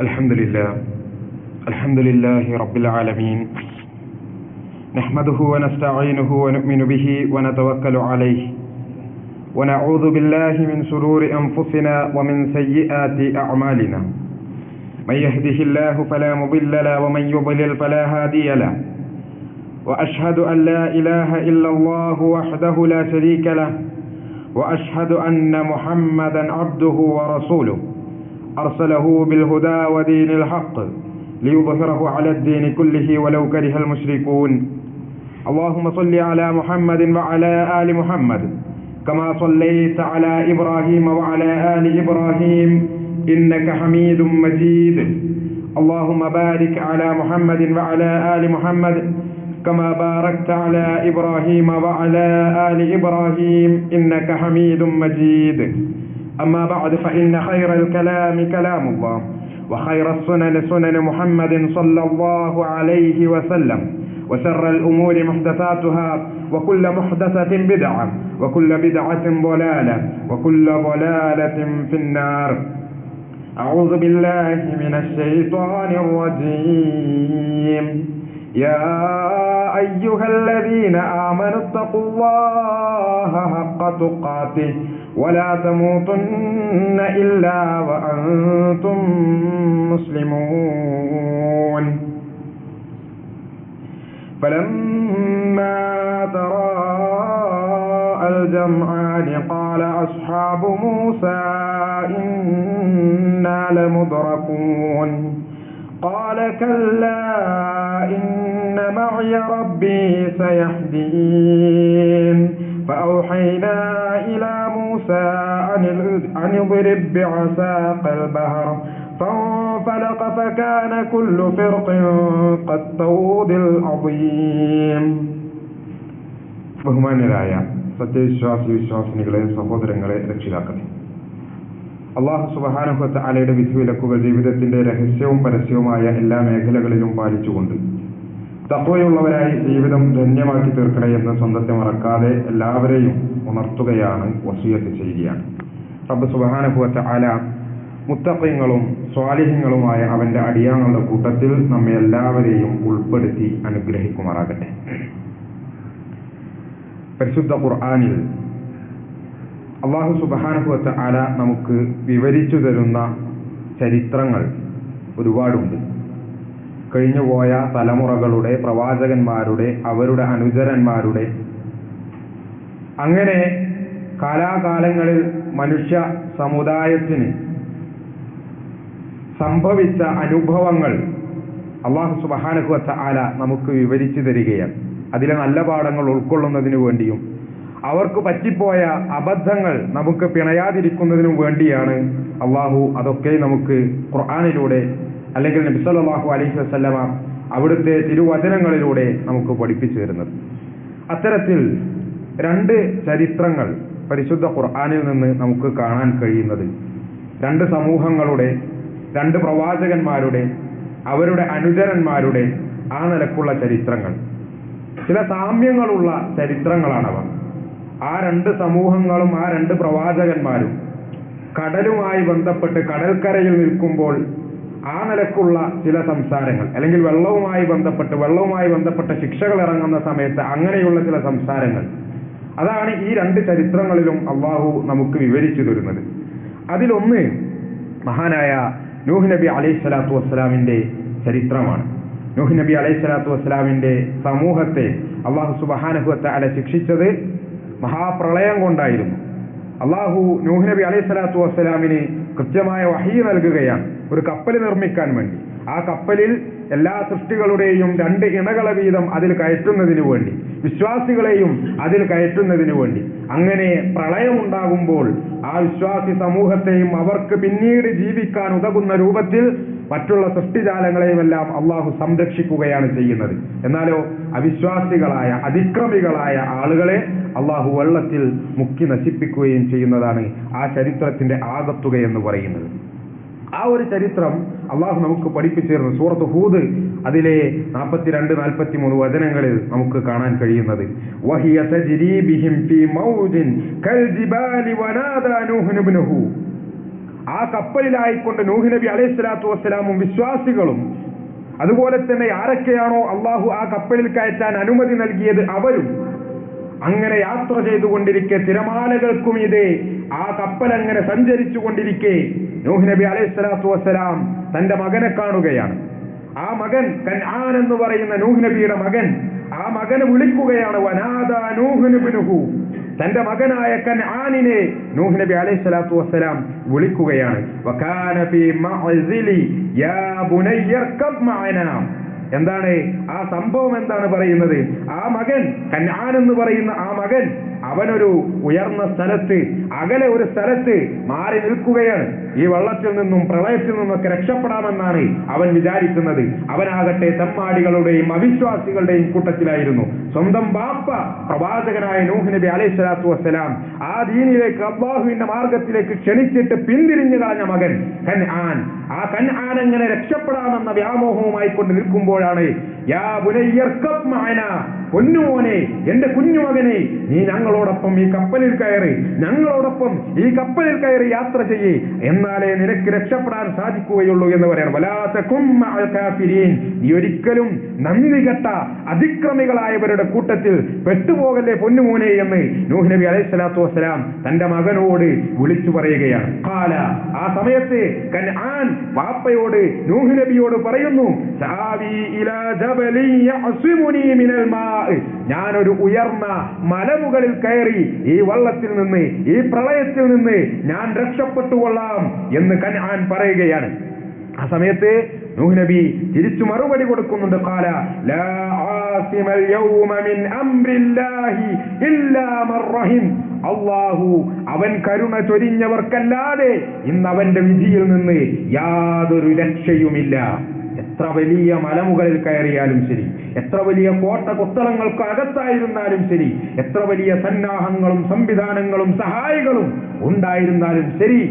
الحمد لله رب العالمين نحمده ونستعينه ونؤمن به ونتوكل عليه ونعوذ بالله من شرور أنفسنا ومن سيئات أعمالنا من يهده الله فلا مضل له ومن يضلل فلا هادي له وأشهد أن لا إله إلا الله وحده لا شريك له وأشهد أن محمدا عبده ورسوله أرسله بالهدى ودين الحق ليظهره على الدين كله ولو كره المشركون اللهم صل على محمد وعلى آل محمد كما صليت على إبراهيم وعلى آل إبراهيم إنك حميد مجيد اللهم بارك على محمد وعلى آل محمد كما باركت على إبراهيم وعلى آل إبراهيم إنك حميد مجيد أما بعد فإن خير الكلام كلام الله وخير السنن سنن محمد صلى الله عليه وسلم وشر الأمور محدثاتها وكل محدثة بدعة وكل بدعة ضلالة وكل ضلالة في النار أعوذ بالله من الشيطان الرجيم يا أيها الذين آمنوا اتقوا الله حق تقاته ولا تموتن إلا وأنتم مسلمون فلما تراءى الجمعان قال أصحاب موسى إنا لمدركون قال كلا إن معي ربي سيهدين فأوحينا إلى موسى أن اضرب بعصاك البحر فانفلق فكان كل فرق كالطود العظيم. ബഹുമാന്യരായ സത്യവിശ്വാസിനികളെ, സഹോദരങ്ങളെ, രക്ഷിതാക്കളെ, അല്ലാഹു സുബ്ഹാനഹു വ തആലയുടെ വിധിവിലക്കുകൾ ജീവിതത്തിന്റെ രഹസ്യവും പരസ്യവുമായ എല്ലാ മേഖലകളിലും പാലിച്ചുകൊണ്ട് തഖ്വയുള്ളവരായി ജീവിതം ധന്യമാക്കി തീർക്കണേ എന്ന് സ്വന്തത്തെ മറക്കാതെ എല്ലാവരെയും ഉണർത്തുകയാണ്, വസിയത്ത് ചെയ്യുകയാണ്. റബ്ബ് സുബ്ഹാനഹു വ തആല മുത്തഖീങ്ങളും സ്വാലിഹീങ്ങളുമായ അവന്റെ അടിയാങ്ങളുടെ കൂട്ടത്തിൽ നമ്മെ എല്ലാവരെയും ഉൾപ്പെടുത്തി അനുഗ്രഹിക്കുമാറാകട്ടെ. പരിശുദ്ധ ഖുർആനിൽ അല്ലാഹു സുബ്ഹാനഹു വ തആല നമുക്ക് വിവരിച്ചു തരുന്ന ചരിത്രങ്ങൾ ഒരുപാടുണ്ട്. കഴിഞ്ഞുപോയ തലമുറകളുടെ, പ്രവാചകന്മാരുടെ, അവരുടെ അനുചരന്മാരുടെ, അങ്ങനെ കാലാകാലങ്ങളിൽ മനുഷ്യ സമുദായത്തിന് സംഭവിച്ച അനുഭവങ്ങൾ അല്ലാഹു സുബ്ഹാനഹു വ തആല നമുക്ക് വിവരിച്ചു തരികയാണ്. അതിലെ നല്ല പാഠങ്ങൾ ഉൾക്കൊള്ളുന്നതിനു വേണ്ടിയും അവർക്ക് പറ്റിപ്പോയ അബദ്ധങ്ങൾ നമുക്ക് പിണയാതിരിക്കുന്നതിനും വേണ്ടിയാണ് അള്ളാഹു അതൊക്കെ നമുക്ക് ഖുർആനിലൂടെ അല്ലെങ്കിൽ നബി സല്ലല്ലാഹു അലൈഹി വസല്ലമ അവിടുത്തെ തിരുവചനങ്ങളിലൂടെ നമുക്ക് പഠിപ്പിച്ചു തരുന്നത്. അത്തരത്തിൽ രണ്ട് ചരിത്രങ്ങൾ പരിശുദ്ധ ഖുർആനിൽ നിന്ന് നമുക്ക് കാണാൻ കഴിയുന്നത് രണ്ട് സമൂഹങ്ങളുടെ, രണ്ട് പ്രവാചകന്മാരുടെ, അവരുടെ അനുചരന്മാരുടെ ആ നിലക്കുള്ള ചരിത്രങ്ങൾ. ചില സാമ്യങ്ങളുള്ള ചരിത്രങ്ങളാണവ. ആ രണ്ട് സമൂഹങ്ങളും ആ രണ്ട് പ്രവാചകന്മാരും കടലുമായി ബന്ധപ്പെട്ട് കടൽക്കരയിൽ നിൽക്കുമ്പോൾ ആ നിലക്കുള്ള ചില സംസാരങ്ങൾ, അല്ലെങ്കിൽ വെള്ളവുമായി ബന്ധപ്പെട്ട ശിക്ഷകൾ ഇറങ്ങുന്ന സമയത്ത് അങ്ങനെയുള്ള ചില സംസാരങ്ങൾ, അതാണ് ഈ രണ്ട് ചരിത്രങ്ങളിലും അള്ളാഹു നമുക്ക് വിവരിച്ചു തരുന്നത്. അതിലൊന്ന് മഹാനായ നൂഹ് നബി അലൈഹി സ്വലാത്തു വസ്സലാമിന്റെ ചരിത്രമാണ്. നൂഹ് നബി അലൈഹി സ്വലാത്തു വസ്സലാമിന്റെ സമൂഹത്തെ അള്ളാഹു സുബ്ഹാനഹു വ തആല ശിക്ഷിച്ചത് മഹാപ്രളയം കൊണ്ടായിരുന്നു. അള്ളാഹു നൂഹ് നബി അലൈഹി സ്വലാത്തു വസ്സലാമിന് കൃത്യമായ വഹീ നൽകുകയാണ് ഒരു കപ്പൽ നിർമ്മിക്കാൻ വേണ്ടി. ആ കപ്പലിൽ എല്ലാ സൃഷ്ടികളുടെയും 2 ഇണകളെ വീതം അതിൽ കയറ്റുന്നതിന് വേണ്ടി, വിശ്വാസികളെയും അതിൽ കയറ്റുന്നതിന് വേണ്ടി. അങ്ങനെ പ്രളയമുണ്ടാകുമ്പോൾ ആ വിശ്വാസി സമൂഹത്തെയും അവർക്ക് പിന്നീട് ജീവിക്കാൻ ഉതകുന്ന രൂപത്തിൽ മറ്റുള്ള സൃഷ്ടിജാലങ്ങളെയുമെല്ലാം അള്ളാഹു സംരക്ഷിക്കുകയാണ് ചെയ്യുന്നത്. എന്നാലോ അവിശ്വാസികളായ, അതിക്രമികളായ ആളുകളെ അള്ളാഹു വെള്ളത്തിൽ മുക്കി നശിപ്പിക്കുകയും ചെയ്യുന്നതാണ് ആ ചരിത്രത്തിന്റെ ആകത്തുക എന്ന് പറയുന്നത്. ആ ഒരു ചരിത്രം അള്ളാഹു നമുക്ക് പഠിപ്പിച്ചിരുന്നു. സൂറത്ത് ഹൂദ് അതിലെ 42-43 വചനങ്ങളിൽ നമുക്ക് കാണാൻ കഴിയുന്നത് വഹിയ തജ്രീ ബിഹിം ഫീ മൗജിൻ കൽ ജിബാലി വനാദാ നൂഹ് ഇബ്നുഹു. ആ കപ്പലിലായിക്കൊണ്ട് നൂഹ് നബി അലൈഹിസ്സലാത്തു വസ്സലാമും വിശ്വാസികളും അതുപോലെ തന്നെ ആരൊക്കെയാണോ അള്ളാഹു ആ കപ്പലിൽ കയറ്റാൻ അനുമതി നൽകിയത് അവരും അങ്ങനെ യാത്ര ചെയ്തുകൊണ്ടിരിക്കെ തിരമാലകൾക്കും ഇതേ ആ കപ്പൽ അങ്ങനെ സഞ്ചരിച്ചു കൊണ്ടിരിക്കെ നൂഹ് നബി അലൈഹിസ്സലാത്തു വസ്സലാം തന്റെ മകനെ കാണുകയാണ്. ആ മകൻ കൻആൻ എന്ന് പറയുന്ന നൂഹ് നബിയുടെ മകൻ, ആ മകനെ വിളിക്കുകയാണ്. വനാദാ നൂഹ് ഇബ്നുഹു, തന്റെ മകനായ കൻആനിനെ നൂഹ് നബി അലൈഹിസ്സലാത്തു വസ്സലാം വിളിക്കുകയാണ്. വകാന ഫീ മഅ്സിലി യാ ബുനയ്യർകബ് മഅനാ. എന്താണ് ആ സംഭവം? എന്താണ് പറയുന്നത്? ആ മകൻ കൻആൻ എന്ന് പറയുന്ന ആ മകൻ അവനൊരു ഉയർന്ന സ്ഥലത്ത്, അകലെ ഒരു സ്ഥലത്ത് മാറി നിൽക്കുകയാണ്. ഈ വെള്ളത്തിൽ നിന്നും പ്രളയത്തിൽ നിന്നൊക്കെ രക്ഷപ്പെടാമെന്നാണ് അവൻ വിചാരിക്കുന്നത്. അവനാകട്ടെ തെമ്മാടികളുടെയും അവിശ്വാസികളുടെയും കൂട്ടത്തിലായിരുന്നു. സ്വന്തം ബാപ്പ പ്രവാചകനായ നൂഹ് നബി അലൈഹിസ്സലാത്തു വസ്സലാം ആ ദീനിലേക്ക്, അല്ലാഹുവിന്റെ മാർഗത്തിലേക്ക് ക്ഷണിച്ചിട്ട് പിന്തിരിഞ്ഞു കളഞ്ഞ മകൻ കൻആൻ. ആ കൻആൻ എങ്ങനെ രക്ഷപ്പെടാമെന്ന വ്യാമോഹവുമായി കൊണ്ട് നിൽക്കുമ്പോഴാണ് യാ ബുനയ്യർകബ് മഅനാ, പൊന്നുമോനെ, എന്റെ കുഞ്ഞുമകനെ, നീ ഞങ്ങളോടൊപ്പം ഈ കപ്പലിൽ കയറി, ഞങ്ങളോടൊപ്പം ഈ കപ്പലിൽ കയറി യാത്ര ചെയ്യേ, എന്നാലേ നിനക്ക് രക്ഷപ്പെടാൻ സാധിക്കുകയുള്ളൂ എന്ന് പറയണം. വലാ തകും മഅൽ കാഫിരീൻ, നീ ഒരിക്കലും നന്ദി കെട്ട അതിക്രമികളായവരുടെ കൂട്ടത്തിൽ പെട്ടുപോകല്ലേ പൊന്നുമോനെ എന്ന് നൂഹ് നബി അലൈഹിസ്സലാത്തു വസ്സലാം തന്റെ മകനോട് വിളിച്ചു പറയുകയാണ്. ഖാല, ആ സമയത്ത് കൻആൻ വാപ്പയോട് നൂഹ് നബിയോട് പറയുന്നു, സാവി ഇലാ ജബലിൻ യഅസിമുനി മിനൽ മാ, ഞാനൊരു ഉയർന്ന മലമുകളിൽ കയറി ഈ വെള്ളത്തിൽ നിന്ന്, ഈ പ്രളയത്തിൽ നിന്ന് ഞാൻ രക്ഷപ്പെട്ടുകൊള്ളാം എന്ന് കൻആൻ പറയുകയാണ്. ആ സമയത്ത് നൂഹ് നബി തിരിച്ചു മറുപടി കൊടുക്കുന്നുണ്ട്. ഖാല ലാ ആസിമൽ യൗമ മിൻ അംരില്ലാഹി ഇല്ലാ മർ റഹിം, അല്ലാഹു അവൻ കരുണ ചൊരിഞ്ഞവർക്കല്ലാതെ ഇന്ന് അവന്റെ വിധിയിൽ നിന്ന് യാതൊരു രക്ഷയുമില്ല. എത്ര വലിയ മലമുകളിൽ കയറിയാലും ശരി, എത്ര വലിയ കോട്ട കൊത്തളങ്ങൾക്ക് അകത്തായിരുന്നാലും ശരി, എത്ര വലിയ സന്നാഹങ്ങളും സംവിധാനങ്ങളും സഹായികളും ഉണ്ടായിരുന്നാലും ശരി,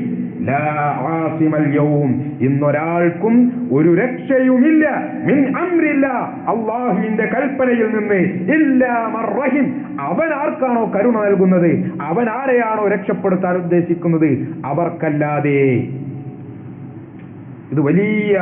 ലാ ആസിമൽ യൗം, ഇന്നൊരാൾക്കും ഒരു രക്ഷയുമില്ല, മിൻ അംരില്ലാ, അല്ലാഹുവിന്റെ കൽപ്പനയിൽ നിന്ന്, ഇല്ലാ മർ റഹിം, അവൻ ആർക്കാണോ കരുണ നൽകുന്നത്, അവൻ ആരെയാണോ രക്ഷപ്പെടുത്താൻ ഉദ്ദേശിക്കുന്നത് അവർക്കല്ലാതെ. ഇത് വലിയ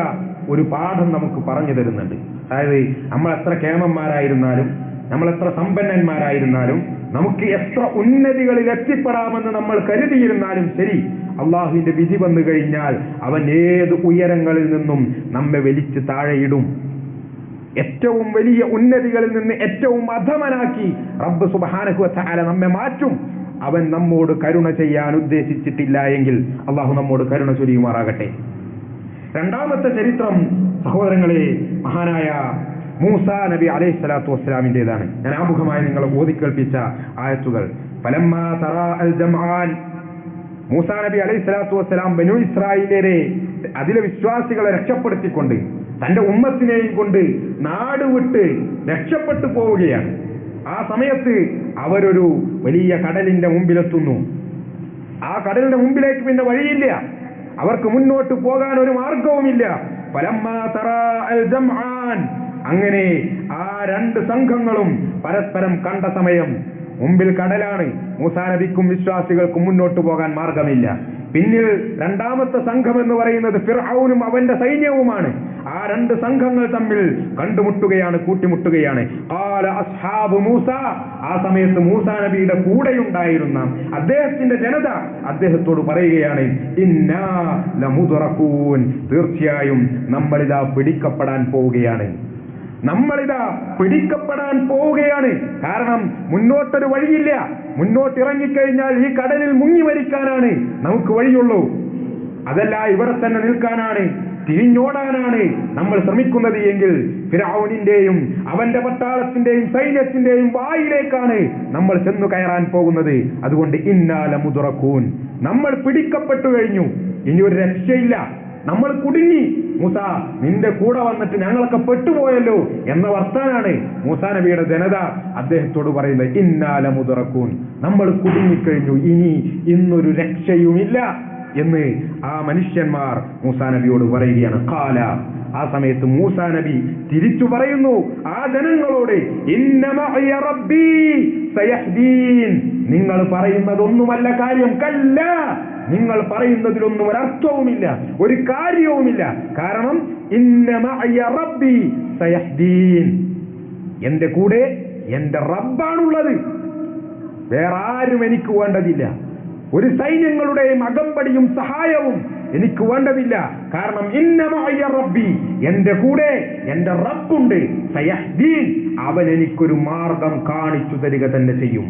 ഒരു പാഠം നമുക്ക് പറഞ്ഞു തരുന്നുണ്ട്. അതായത് നമ്മൾ എത്ര കേമന്മാരായിരുന്നാലും, നമ്മൾ എത്ര സമ്പന്നന്മാരായിരുന്നാലും, നമുക്ക് എത്ര ഉന്നതികളിൽ എത്തിപ്പെടാമെന്ന് നമ്മൾ കരുതിയിരുന്നാലും ശരി, അള്ളാഹുവിന്റെ വിധി വന്നു കഴിഞ്ഞാൽ അവൻ ഏത് ഉയരങ്ങളിൽ നിന്നും നമ്മെ വലിച്ചു താഴെയിടും. ഏറ്റവും വലിയ ഉന്നതികളിൽ നിന്ന് ഏറ്റവും അധമനാക്കി റബ്ബ് സുബ്ഹാനഹു വ തആല നമ്മെ മാറ്റും. അവൻ നമ്മോട് കരുണ ചെയ്യാൻ ഉദ്ദേശിച്ചിട്ടില്ല എങ്കിൽ അള്ളാഹു നമ്മോട് കരുണ ചൊരിയുമാറാകട്ടെ. രണ്ടാമത്തെ ചരിത്രം സഹോദരങ്ങളെ, മഹാനായ മൂസാ നബി അലൈഹിസ്സലാത്തു വസ്സലാമിന്റേതാണ്. ഞാൻ ആമുഖമായി നിങ്ങളെ ഓതിക്കേൾപ്പിച്ച ആയത്തുകൾ. ഫലമ്മാ തറാ അൽ ജംആൻ, മൂസാ നബി അലൈഹിസ്സലാത്തു വസ്സലാം ബനൂ ഇസ്രായേലിനെ, അതിലെ വിശ്വാസികളെ രക്ഷപ്പെടുത്തിക്കൊണ്ട് തന്റെ ഉമ്മത്തിനെയും കൊണ്ട് നാട് വിട്ട് രക്ഷപ്പെട്ടു പോവുകയാണ്. ആ സമയത്ത് അവരൊരു വലിയ കടലിന്റെ മുമ്പിലെത്തുന്നു. ആ കടലിന്റെ മുമ്പിലേക്ക് പിന്നെ വഴിയില്ല, അവർക്ക് മുന്നോട്ട് പോകാൻ ഒരു മാർഗവുമില്ല. ഫലമ്മാ തറാ അൽ ജംആൻ, അങ്ങനെ ആ രണ്ട് സംഘങ്ങളും പരസ്പരം കണ്ട സമയം, മുമ്പിൽ കടലാണ്, മൂസാ നബിക്കും വിശ്വാസികൾക്കും മുന്നോട്ട് പോകാൻ മാർഗമില്ല. പിന്നിൽ രണ്ടാമത്തെ സംഘം എന്ന് പറയുന്നത് ഫിർഔനും അവന്റെ സൈന്യവുമാണ്. ആ രണ്ട് സംഘങ്ങൾ തമ്മിൽ കണ്ടുമുട്ടുകയാണ്, കൂട്ടിമുട്ടുകയാണ്. ഖാല അസ്ഹാബു മൂസ, ആ സമയത്ത് മൂസാ നബിയുടെ കൂടെയുണ്ടായിരുന്ന അദ്ദേഹത്തിന്റെ ജനത അദ്ദേഹത്തോട് പറയുകയാണ്, ഇന്നാ ലമുദ്റകൂൻ, തീർച്ചയായും നമ്മളിതാ പിടിക്കപ്പെടാൻ പോവുകയാണ്, നമ്മളിതാ പിടിക്കപ്പെടാൻ പോവുകയാണ്. കാരണം മുന്നോട്ടൊരു വഴിയില്ല, മുന്നോട്ട് ഇറങ്ങിക്കഴിഞ്ഞാൽ ഈ കടലിൽ മുങ്ങി മരിക്കാനാണ് നമുക്ക് വഴിയുള്ളൂ. അതല്ല ഇവിടെ തന്നെ നിൽക്കാനാണ്, തിരിഞ്ഞോടാനാണ് നമ്മൾ ശ്രമിക്കുന്നത് എങ്കിൽ ഫിർഔനിന്റെയും അവന്റെ പട്ടാളത്തിന്റെയും സൈന്യത്തിന്റെയും വായിലേക്കാണ് നമ്മൾ ചെന്നു കയറാൻ പോകുന്നത്. അതുകൊണ്ട് ഇന്നാ ലമുദ്റകൂൻ, നമ്മൾ പിടിക്കപ്പെട്ടു കഴിഞ്ഞു, ഇനി ഒരു രക്ഷയില്ല, നമ്മൾ കുടുങ്ങി, മൂസാ നിന്റെ കൂടെ വന്നിട്ട് ഞങ്ങളൊക്കെ പെട്ടുപോയല്ലോ എന്ന വർത്താനാണ് മൂസാ നബിയുടെ ജനത അദ്ദേഹത്തോട് പറയുന്നത്. ഇന്നാ ലമുദ്റകൂൻ, നമ്മൾ കുടുങ്ങിക്കഴിഞ്ഞു, ഇനി ഇന്നൊരു രക്ഷയുമില്ല എന്ന് ആ മനുഷ്യന്മാർ മൂസാ നബിയോട് പറയുകയാണ്. ഖാല, ആ സമയത്ത് മൂസാ നബി തിരിച്ചു പറയുന്നു ആ ജനങ്ങളോട്, ഇന്ന മഅയ റബ്ബി സയഹ്ദീൻ, നിങ്ങൾ പറയുന്നതൊന്നുമല്ല കാര്യം, കല്ല നിങ്ങൾ പറയുന്നതിലൊന്നും ഒരർത്ഥവുമില്ല, ഒരു കാര്യവുമില്ല. കാരണം ഇന്ന മഅയ റബ്ബി സയഹ്ദീൻ, എന്റെ കൂടെ എന്റെ റബ്ബാണുള്ളത്, വേറെ ആരും എനിക്ക് വേണ്ടതില്ല. ഒരു സൈന്യങ്ങളുടെയും അകമ്പടിയും സഹായവും എനിക്ക് വേണ്ടതില്ല. കാരണം ഇന്ന മഅയ റബ്ബി, എന്റെ കൂടെ എന്റെ റബ്ബുണ്ട്, സയഹ്ദീൻ, അവൻ എനിക്കൊരു മാർഗം കാണിച്ചു തരിക തന്നെ ചെയ്യും.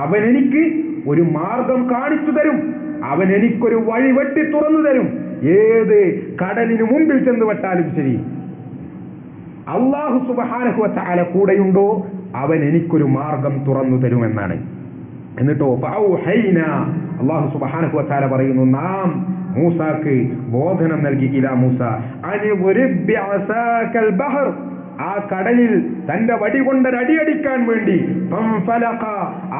അവൻ എനിക്ക് ഒരു മാർഗം കാണിച്ചു തരും, അവൻ എനിക്കൊരു വഴി വെട്ടി തുറന്നു തരും. ഏത് കടലിന് മുമ്പിൽ ചെന്ന് വെട്ടാലും ശരി, അല്ലാഹു സുബ്ഹാനഹു വ തആല കൂടെയുണ്ടോ അവൻ എനിക്കൊരു മാർഗം തുറന്നു തരുമെന്നാണ്. എന്നിട്ടോ ഫഔഹൈനാ, അല്ലാഹു സുബ്ഹാനഹു വ തആല പറയുന്നു, നാം മൂസാക്ക് ബോധനം നൽകി, ഇലാ മൂസ അനിദ്രിബ് ബിഅസാകൽ ബഹർ, ആ കടലിൽ തന്റെ വടി കൊണ്ടൊരടിയടിക്കാൻ വേണ്ടി,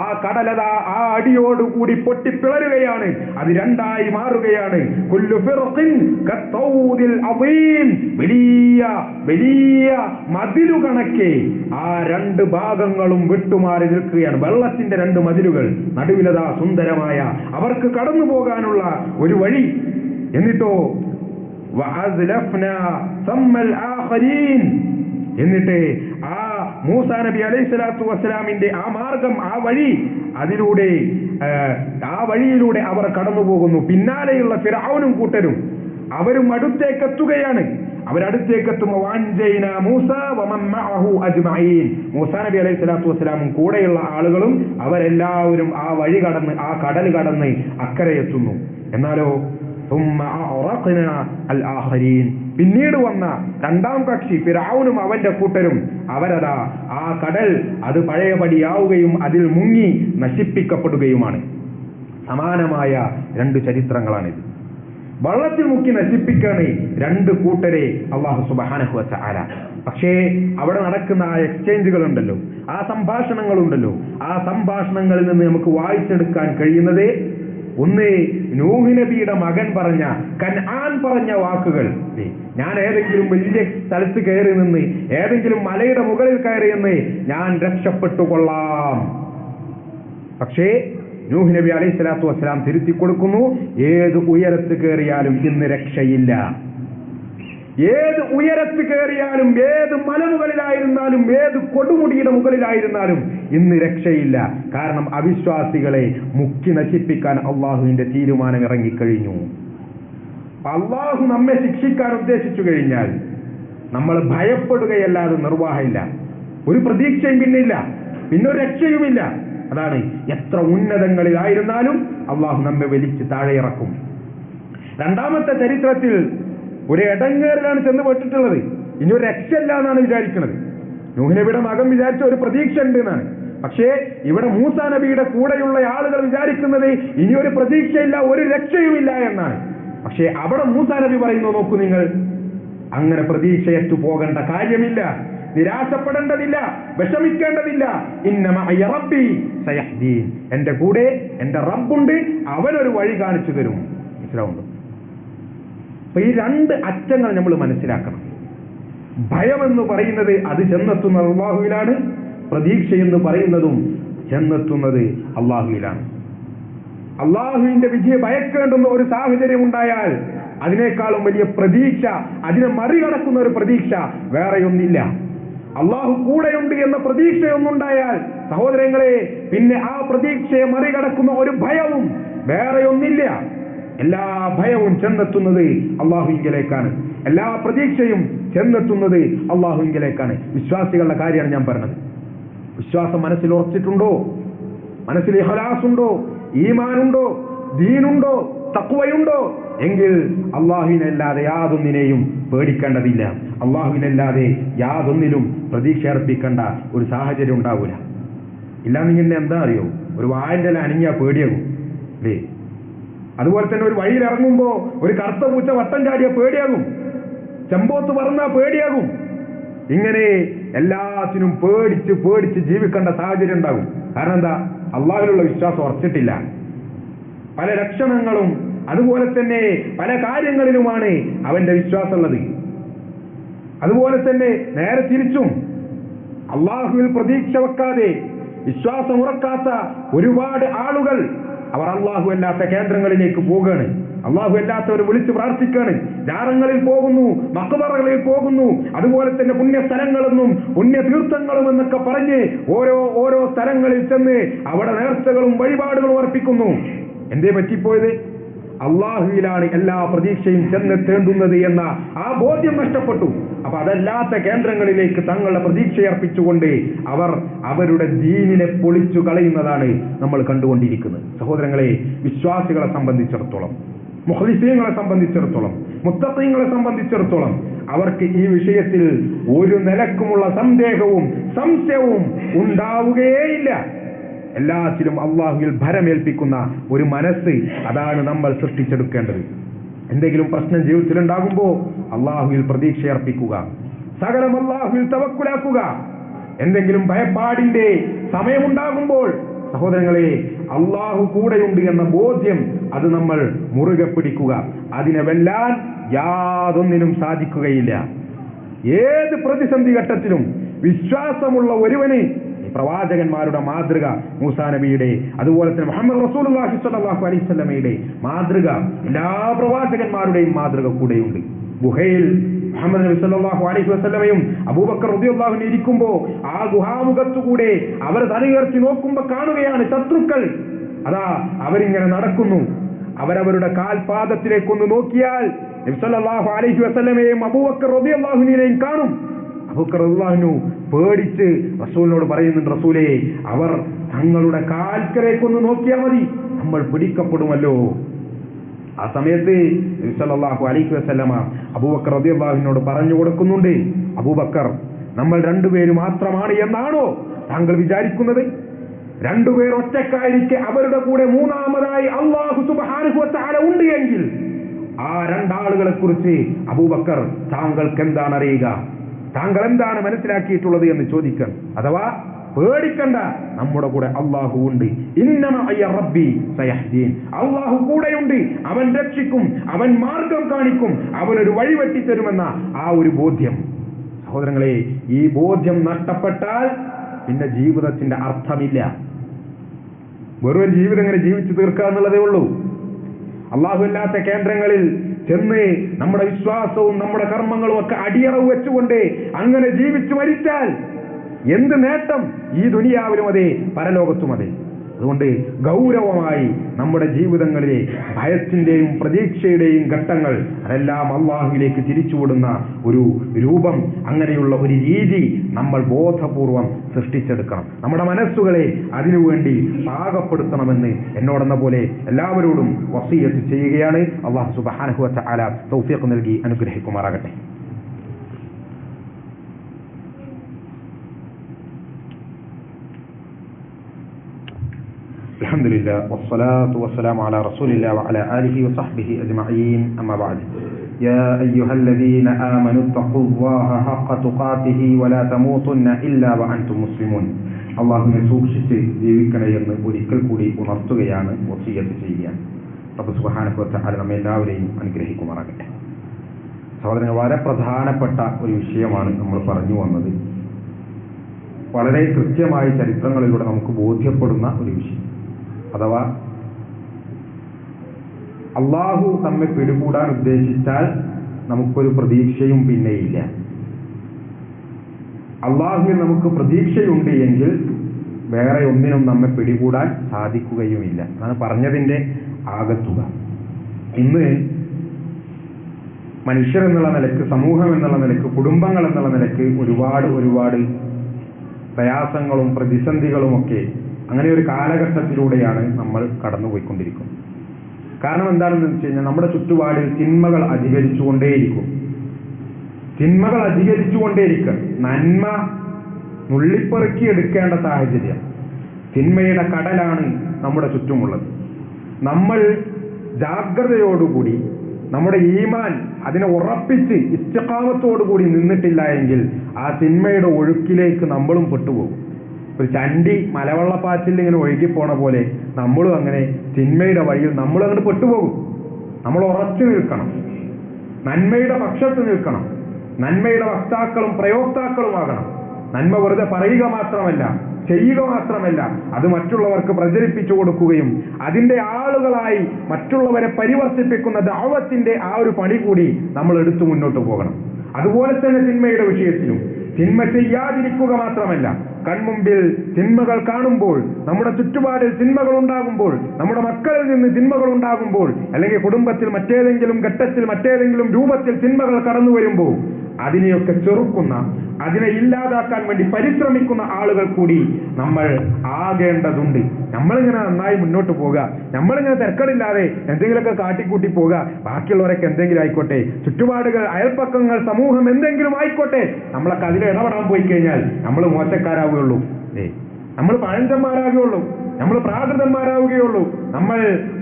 ആ കടലതാ ആ അടിയോടുകൂടി പൊട്ടിപ്പിളരുകയാണ്, അത് രണ്ടായി മാറുകയാണ്. കുല്ലു ഫിർഖിൻ കത്തൗദിൽ അദീം, വലിയ വലിയ മതിലു കണക്കെ ആ രണ്ട് ഭാഗങ്ങളും വിട്ടുമാറി നിൽക്കുകയാണ്. വെള്ളത്തിന്റെ രണ്ട് മതിലുകൾ, നടുവിലതാ സുന്ദരമായ അവർക്ക് കടന്നു പോകാനുള്ള ഒരു വഴി. എന്നിട്ടോ വഅസ്ലഫ്നാ സമ്മൽ ആഖരീൻ, എന്നിട്ട് ആ മൂസാ നബി അലൈഹി സ്വലാത്തു വസ്സലാമിന്റെ ആ മാർഗം, ആ വഴി, അതിലൂടെ ആ വഴിയിലൂടെ അവർ കടന്നു പോകുന്നു. പിന്നാലെയുള്ള ഫിർഔനും കൂട്ടരും അവരും അടുത്തേക്കെത്തുകയാണ്. അവരടുത്തേക്കെത്തുമ്പോൾ വാൻജൈനാ മൂസ വമൻ മഅഹു അജ്മഈൻ, മൂസാ നബി അലൈഹി സ്വലാത്തു വസ്സലാമും കൂടെയുള്ള ആളുകളും അവരെല്ലാവരും ആ വഴി കടന്ന്, ആ കടൽ കടന്ന് അക്കരെ എത്തുന്നു. എന്നാലോ പിന്നീട് വന്ന രണ്ടാം കക്ഷി ഫിർഔനും അവന്റെ കൂട്ടരും, അവരതാ ആ കടൽ അത് പഴയപടിയാവുകയും അതിൽ മുങ്ങി നശിപ്പിക്കപ്പെടുകയുമാണ്. സമാനമായ രണ്ട് ചരിത്രങ്ങളാണിത്. വള്ളത്തിൽ മുക്കി നശിപ്പിക്കാണ് രണ്ട് കൂട്ടരെ അല്ലാഹു സുബ്ഹാനഹു വ തആല. പക്ഷേ അവിടെ നടക്കുന്ന ആ എക്സ്ചേഞ്ചുകൾ ഉണ്ടല്ലോ, ആ സംഭാഷണങ്ങളുണ്ടല്ലോ, ആ സംഭാഷണങ്ങളിൽ നിന്ന് നമുക്ക് വായിച്ചെടുക്കാൻ കഴിയുന്നത്, ഒന്ന് നൂഹ് നബിയുടെ മകൻ പറഞ്ഞ, കൻആൻ പറഞ്ഞ വാക്കുകൾ. ഞാൻ ഏതെങ്കിലും വലിയ സ്ഥലത്ത് കയറി നിന്ന്, ഏതെങ്കിലും മലയുടെ മുകളിൽ കയറി നിന്ന് ഞാൻ രക്ഷപ്പെട്ടുകൊള്ളാം. പക്ഷേ നൂഹ് നബി അലൈഹി സ്വലാത്തു വസ്സലാം തിരുത്തി കൊടുക്കുന്നു, ഏത് ഉയരത്ത് കയറിയാലും ഇന്ന് രക്ഷയില്ല. ഏത് ഉയരത്ത് കയറിയാലും, ഏത് മലമുകളിലായിരുന്നാലും, ഏത് കൊടുമുടിയുടെ മുകളിലായിരുന്നാലും ഇന്ന് രക്ഷയില്ല. കാരണം അവിശ്വാസികളെ മുക്കി നശിപ്പിക്കാൻ അള്ളാഹുവിന്റെ തീരുമാനം ഇറങ്ങിക്കഴിഞ്ഞു. അള്ളാഹു നമ്മെ ശിക്ഷിക്കാൻ ഉദ്ദേശിച്ചു കഴിഞ്ഞാൽ നമ്മൾ ഭയപ്പെടുകയല്ലാതെ നിർവാഹമില്ല, ഒരു പ്രതീക്ഷയും പിന്നില്ല, പിന്നൊരു രക്ഷയുമില്ല. അതാണ്, എത്ര ഉന്നതങ്ങളിലായിരുന്നാലും അള്ളാഹു നമ്മെ വലിച്ച് താഴെ ഇറക്കും. രണ്ടാമത്തെ ചരിത്രത്തിൽ ഒരു ഇടങ്ങേറിലാണ് ചെന്ന് പെട്ടിട്ടുള്ളത്. ഇനി ഒരു രക്ഷയില്ല എന്നാണ് വിചാരിക്കുന്നത്. നൂഹ് നബിയുടെ മകൻ വിചാരിച്ച ഒരു പ്രതീക്ഷ ഉണ്ട് എന്നാണ്. പക്ഷേ ഇവിടെ മൂസാ നബിയുടെ കൂടെയുള്ള ആളുകൾ വിചാരിക്കുന്നത് ഇനി ഒരു പ്രതീക്ഷയില്ല, ഒരു രക്ഷയുമില്ല എന്നാണ്. പക്ഷേ അവിടെ മൂസാ നബി പറയുന്നു, നോക്കൂ നിങ്ങൾ, അങ്ങനെ പ്രതീക്ഷയറ്റു പോകേണ്ട കാര്യമില്ല, നിരാശപ്പെടേണ്ടതില്ല, വിഷമിക്കേണ്ടതില്ല. ഇന്ന മഅയ റബ്ബി സയഹ്ദീൻ, എന്റെ കൂടെ എന്റെ റബ്ബുണ്ട്, അവനൊരു വഴി കാണിച്ചു തരും. മനസ്സിലാവുന്നുണ്ടോ? അപ്പൊ ഈ രണ്ട് അറ്റങ്ങൾ നമ്മൾ മനസ്സിലാക്കണം. ഭയമെന്ന് പറയുന്നത് അത് ചെന്നെത്തുന്നത് അള്ളാഹുവിലാണ്, പ്രതീക്ഷയെന്ന് പറയുന്നതും ചെന്നെത്തുന്നത് അള്ളാഹുവിലാണ്. അള്ളാഹുവിന്റെ വിധിയെ ഭയക്കേണ്ടുന്ന ഒരു സാഹചര്യം ഉണ്ടായാൽ അതിനേക്കാളും വലിയ പ്രതീക്ഷ, അതിനെ മറികടക്കുന്ന ഒരു പ്രതീക്ഷ വേറെയൊന്നില്ല. അള്ളാഹു കൂടെയുണ്ട് എന്ന പ്രതീക്ഷയൊന്നുണ്ടായാൽ സഹോദരങ്ങളെ, പിന്നെ ആ പ്രതീക്ഷയെ മറികടക്കുന്ന ഒരു ഭയവും വേറെയൊന്നില്ല. എല്ലാ ഭയവും ചെന്നെത്തുന്നത് അള്ളാഹുവിങ്കലേക്കാണ്, എല്ലാ പ്രതീക്ഷയും ചെന്നെത്തുന്നത് അള്ളാഹുവിങ്കലേക്കാണ്. വിശ്വാസികളുടെ കാര്യമാണ് ഞാൻ പറഞ്ഞത്. വിശ്വാസം മനസ്സിൽ ഉറച്ചിട്ടുണ്ടോ? മനസ്സിൽ ഇഖ്ലാസുണ്ടോ? ഈമാനുണ്ടോ? ദീനുണ്ടോ? തഖ്വയുണ്ടോ? എങ്കിൽ അള്ളാഹുവിനല്ലാതെ യാതൊന്നിനെയും പേടിക്കേണ്ടതില്ല, അള്ളാഹുവിനല്ലാതെ യാതൊന്നിലും പ്രതീക്ഷ അർപ്പിക്കേണ്ട ഒരു സാഹചര്യം ഉണ്ടാവില്ല. ഇല്ലാന്നിങ്ങനെ എന്താ അറിയോ, ഒരു വാഴന്റെ അനങ്ങിയാ പേടിയാകും അല്ലേ? അതുപോലെ തന്നെ ഒരു വഴിയിൽ ഇറങ്ങുമ്പോ ഒരു കറുത്ത പൂച്ച വട്ടം ചാടിയ പേടിയാകും, ചെമ്പോത്ത് പറന്നാ പേടിയാകും. ഇങ്ങനെ എല്ലാത്തിനും പേടിച്ച് പേടിച്ച് ജീവിക്കേണ്ട സാഹചര്യം ഉണ്ടാകും. കാരണം എന്താ? അള്ളാഹുവിലുള്ള വിശ്വാസം ഉറച്ചിട്ടില്ല. പല ലക്ഷണങ്ങളും അതുപോലെ തന്നെ പല കാര്യങ്ങളിലുമാണ് അവന്റെ വിശ്വാസമുള്ളത്. അതുപോലെ തന്നെ നേരെ തിരിച്ചും അള്ളാഹുവിൽ പ്രതീക്ഷ വെക്കാതെ വിശ്വാസമുറക്കാത്ത ഒരുപാട് ആളുകൾ അവർ അള്ളാഹു അല്ലാത്ത കേന്ദ്രങ്ങളിലേക്ക് പോകുകയാണ്. അള്ളാഹു അല്ലാത്തവർ വിളിച്ച് പ്രാർത്ഥിക്കുകയാണ്. ജാറങ്ങളിൽ പോകുന്നു, മഖ്ബറകളിൽ പോകുന്നു, അതുപോലെ തന്നെ പുണ്യസ്ഥലങ്ങളെന്നും പുണ്യ തീർത്ഥങ്ങളും എന്നൊക്കെ പറഞ്ഞ് ഓരോ സ്ഥലങ്ങളിൽ ചെന്ന് അവിടെ നേർച്ചകളും വഴിപാടുകളും അർപ്പിക്കുന്നു. എന്തേ പറ്റിപ്പോയത്? അള്ളാഹുവിലാണ് എല്ലാ പ്രതീക്ഷയും ചെന്നെത്തേണ്ടുന്നത് എന്ന ആ ബോധ്യം നഷ്ടപ്പെട്ടു. അപ്പൊ അതല്ലാത്ത കേന്ദ്രങ്ങളിലേക്ക് തങ്ങളുടെ പ്രതീക്ഷയർപ്പിച്ചുകൊണ്ട് അവർ അവരുടെ ദീനിനെ പൊളിച്ചു കളയുന്നതാണ് നമ്മൾ കണ്ടുകൊണ്ടിരിക്കുന്നത്. സഹോദരങ്ങളെ, വിശ്വാസികളെ സംബന്ധിച്ചിടത്തോളം, മുഖ്ലിസീങ്ങളെ സംബന്ധിച്ചിടത്തോളം, മുത്തഖീങ്ങളെ സംബന്ധിച്ചിടത്തോളം അവർക്ക് ഈ വിഷയത്തിൽ ഒരു നിലക്കുമുള്ള സന്ദേഹവും സംശയവും ഉണ്ടാവുകയേയില്ല. എല്ലാത്തിലും അള്ളാഹുവിൽ ഭരമേൽപ്പിക്കുന്ന ഒരു മനസ്സ്, അതാണ് നമ്മൾ സൃഷ്ടിച്ചെടുക്കേണ്ടത്. എന്തെങ്കിലും പ്രശ്നം ജീവിതത്തിൽ ഉണ്ടാകുമ്പോൾ അള്ളാഹുവിൽ പ്രതീക്ഷയർപ്പിക്കുക, സകലം അള്ളാഹുവിൽ തവക്കുലാക്കുക. എന്തെങ്കിലും ഭയപ്പാടിന്റെ സമയമുണ്ടാകുമ്പോൾ സഹോദരങ്ങളെ, അള്ളാഹു കൂടെയുണ്ട് എന്ന ബോധ്യം അത് നമ്മൾ മുറുകെ പിടിക്കുക. അതിനെ വെല്ലാൻ യാതൊന്നിനും സാധിക്കുകയില്ല. ഏത് പ്രതിസന്ധി ഘട്ടത്തിലും വിശ്വാസമുള്ള ഒരുവന് പ്രവാചകന്മാരുടെ മാതൃക, മൂസാ നബിയുടെ, അതുപോലെ തന്നെ മുഹമ്മദ് റസൂലുള്ളാഹി സ്വല്ലല്ലാഹു അലൈഹി വസല്ലമയുടെ മാതൃക, എല്ലാ പ്രവാചകന്മാരുടെയും മാതൃക കൂടെയുണ്ട്. ഗുഹയിൽ മുഹമ്മദ് നബി സല്ലല്ലാഹു അലൈഹി വസല്ലമയും അബൂബക്കർ റളിയല്ലാഹു അൻഹു ഇരിക്കുമ്പോൾ ആ ഗുഹാമുഖത്തുകൂടെ അവർ തലയുയർത്തി നോക്കുമ്പോൾ കാണുകയാണ് ശത്രുക്കൾ. അതാ അവരിങ്ങനെ നടക്കുന്നു. അവരവരുടെ കാൽപാദത്തിലേക്കൊന്ന് നോക്കിയാൽ നബി സല്ലല്ലാഹു അലൈഹി വസല്ലമയെയും അബൂബക്കർ റളിയല്ലാഹു അൻഹുവിനെയും കാണും. അബൂബക്കർ റളിയല്ലാഹു അൻഹു പേടിച്ച് റസൂലിനോട് പറയുന്നുണ്ട്, റസൂലേ, അവർ തങ്ങളുടെ കാൽക്കലേക്കൊന്ന് നോക്കിയാൽ മതി, നമ്മൾ പിടിക്കപ്പെടുമല്ലോ. ആ സമയത്ത് നബി സല്ലല്ലാഹു അലൈഹി വസല്ലമ അബൂബക്കർ റളിയല്ലാഹു അൻഹുവിനോട് പറഞ്ഞു കൊടുക്കുന്നുണ്ട്, അബൂബക്കർ, നമ്മൾ രണ്ടുപേര് മാത്രമാണ് എന്നാണോ താങ്കൾ വിചാരിക്കുന്നത്? രണ്ടുപേർ ഒറ്റക്കായിരിക്കെ അവരുടെ കൂടെ മൂന്നാമതായി അല്ലാഹു സുബ്ഹാനഹു വ തആല ഉണ്ട് എങ്കിൽ ആ രണ്ടാളുകളെ കുറിച്ച് അബൂബക്കർ താങ്കൾക്ക് എന്താണ് അറിയുക? താങ്കൾ എന്താണ് മനസ്സിലാക്കിയിട്ടുള്ളത് എന്ന് ചോദിക്കാൻ. അഥവാ പേടിക്കണ്ട, നമ്മുടെ കൂടെ അള്ളാഹു ഉണ്ട്. ഇന്നമ അയ്യ റബ്ബി സയഹ്ദീൻ, അള്ളാഹു കൂടെയുണ്ട്, അവൻ രക്ഷിക്കും, അവൻ മാർഗം കാണിക്കും, അവനൊരു വഴി വെട്ടിത്തരുമെന്ന ആ ഒരു ബോധ്യം. സഹോദരങ്ങളെ, ഈ ബോധ്യം നഷ്ടപ്പെട്ടാൽ പിന്നെ ജീവിതത്തിന്റെ അർത്ഥമില്ല. വെറും ജീവിതം ഇങ്ങനെ ജീവിച്ചു തീർക്കുക എന്നുള്ളതേ ഉള്ളൂ. അള്ളാഹു അല്ലാത്ത കേന്ദ്രങ്ങളിൽ ചെന്ന് നമ്മുടെ വിശ്വാസവും നമ്മുടെ കർമ്മങ്ങളും ഒക്കെ അടിയറവ് വെച്ചുകൊണ്ട് അങ്ങനെ ജീവിച്ചു മരിച്ചാൽ എന്ത് നേട്ടം? ഈ ദുനിയാവിലും അതെ, പരലോകത്തും അതെ. അതുകൊണ്ട് ഗൗരവമായി നമ്മുടെ ജീവിതങ്ങളിലെ ഭയത്തിന്റെയും പ്രതീക്ഷയുടെയും ഘട്ടങ്ങൾ അതെല്ലാം അള്ളാഹുവിലേക്ക് തിരിച്ചുവിടുന്ന ഒരു രൂപം, അങ്ങനെയുള്ള ഒരു രീതി നമ്മൾ ബോധപൂർവം സൃഷ്ടിച്ചെടുക്കണം. നമ്മുടെ മനസ്സുകളെ അതിനുവേണ്ടി പാകപ്പെടുത്തണമെന്ന് എന്നോടെന്ന പോലെ എല്ലാവരോടും വസിയത്ത് ചെയ്യുകയാണ്. അള്ളാഹു സുബ്ഹാനഹു വ തആല തൗഫീഖ് നൽകി അനുഗ്രഹിക്കുമാറാകട്ടെ. الحمد لله والصلاة والسلام على رسول الله وعلى آله وصحبه أجمعين. أما بعد، يا أيها الذين آمنوا اتقوا الله حق تقاته ولا تموتن إلا وأنتم مسلمون. അള്ളാഹുവിനെ സൂക്ഷിച്ച് ജീവിക്കണമെന്ന് ഒരിക്കൽ കൂടി ഉണർത്തുകയാണ്, വസിയത്ത് ചെയ്യുകയാണ്. റബ്ബ് സുബ്ഹാനഹു വ തആല നമ്മെ എല്ലാവരെയും അനുഗ്രഹിക്കുമാറാകട്ടെ. സഹോദരങ്ങൾ, വളരെ പ്രധാനപ്പെട്ട ഒരു വിഷയമാണ് നമ്മൾ പറഞ്ഞു വന്നത്. വളരെ കൃത്യമായ ചരിത്രങ്ങളിലൂടെ നമുക്ക് ബോധ്യപ്പെടുന്ന ഒരു വിഷയം. അഥവാ അള്ളാഹു നമ്മെ പിടികൂടാൻ ഉദ്ദേശിച്ചാൽ നമുക്കൊരു പ്രതീക്ഷയും പിന്നെയില്ല. അള്ളാഹുവിൽ നമുക്ക് പ്രതീക്ഷയുണ്ട് എങ്കിൽ വേറെ ഒന്നിനും നമ്മെ പിടികൂടാൻ സാധിക്കുകയുമില്ല. അതാണ് പറഞ്ഞതിന്റെ ആകത്തുക. ഇന്ന് മനുഷ്യരെന്നുള്ള നിലക്ക്, സമൂഹം എന്നുള്ള നിലക്ക്, കുടുംബങ്ങൾ എന്നുള്ള നിലക്ക് ഒരുപാട് പ്രയാസങ്ങളും പ്രതിസന്ധികളുമൊക്കെ അങ്ങനെ ഒരു കാലഘട്ടത്തിലൂടെയാണ് നമ്മൾ കടന്നുപോയിക്കൊണ്ടിരിക്കുന്നത്. കാരണം എന്താണെന്ന് വെച്ച് കഴിഞ്ഞാൽ നമ്മുടെ ചുറ്റുപാടിൽ തിന്മകൾ അധികരിച്ചുകൊണ്ടേയിരിക്കും. നന്മ നുള്ളിപ്പെറുക്കി എടുക്കേണ്ട സാഹചര്യം. തിന്മയുടെ കടലാണ് നമ്മുടെ ചുറ്റുമുള്ളത്. നമ്മൾ ജാഗ്രതയോടുകൂടി നമ്മുടെ ഈമാൻ അതിനെ ഉറപ്പിച്ച് ഇസ്തിഖാമത്തോടുകൂടി നിന്നിട്ടില്ല എങ്കിൽ ആ തിന്മയുടെ ഒഴുക്കിലേക്ക് നമ്മളും പെട്ടുപോകും. ഒരു ചണ്ടി മലവെള്ളപ്പാച്ചിൽ ഇങ്ങനെ ഒഴുകിപ്പോണ പോലെ നമ്മളും അങ്ങനെ തിന്മയുടെ വഴിയിൽ നമ്മളും അങ്ങോട്ട് പെട്ടുപോകും. നമ്മൾ ഉറച്ചു നിൽക്കണം, നന്മയുടെ പക്ഷത്ത് നിൽക്കണം, നന്മയുടെ വക്താക്കളും പ്രയോക്താക്കളുമാകണം. നന്മ വെറുതെ പറയുക മാത്രമല്ല, ചെയ്യുക മാത്രമല്ല, അത് മറ്റുള്ളവർക്ക് പ്രചരിപ്പിച്ചു കൊടുക്കുകയും അതിന്റെ ആളുകളായി മറ്റുള്ളവരെ പരിവർത്തിപ്പിക്കുന്ന ദഅവത്തിന്റെ ആ ഒരു പണി കൂടി നമ്മൾ എടുത്തു മുന്നോട്ട് പോകണം. അതുപോലെ തന്നെ തിന്മയുടെ വിഷയത്തിലും തിന്മ ചെയ്യാതിരിക്കുക മാത്രമല്ല, കൺമുമ്പിൽ തിന്മകൾ കാണുമ്പോൾ, നമ്മുടെ ചുറ്റുപാടിൽ തിന്മകൾ ഉണ്ടാകുമ്പോൾ, നമ്മുടെ മക്കളിൽ നിന്ന് തിന്മകൾ ഉണ്ടാകുമ്പോൾ, അല്ലെങ്കിൽ കുടുംബത്തിൽ മറ്റേതെങ്കിലും ഘട്ടത്തിൽ മറ്റേതെങ്കിലും രൂപത്തിൽ തിന്മകൾ കടന്നു വരുമ്പോൾ അതിനെയൊക്കെ ചെറുക്കുന്ന, അതിനെ ഇല്ലാതാക്കാൻ വേണ്ടി പരിശ്രമിക്കുന്ന ആളുകൾ കൂടി നമ്മൾ ആകേണ്ടതുണ്ട്. നമ്മളിങ്ങനെ നന്നായി മുന്നോട്ട് പോകുക, നമ്മളിങ്ങനെ തിരക്കടില്ലാതെ എന്തെങ്കിലുമൊക്കെ കാട്ടിക്കൂട്ടി പോകുക, ബാക്കിയുള്ളവരൊക്കെ എന്തെങ്കിലും ആയിക്കോട്ടെ, ചുറ്റുപാടുകൾ, അയൽപ്പക്കങ്ങൾ, സമൂഹം എന്തെങ്കിലും ആയിക്കോട്ടെ, നമ്മളൊക്കെ അതിൽ ഇടപെടാൻ പോയി കഴിഞ്ഞാൽ നമ്മൾ മോശക്കാരാവുകയുള്ളൂ, നമ്മൾ പഴഞ്ചന്മാരാകുകയുള്ളൂ, നമ്മൾ പ്രാകൃതന്മാരാവുകയുള്ളൂ, നമ്മൾ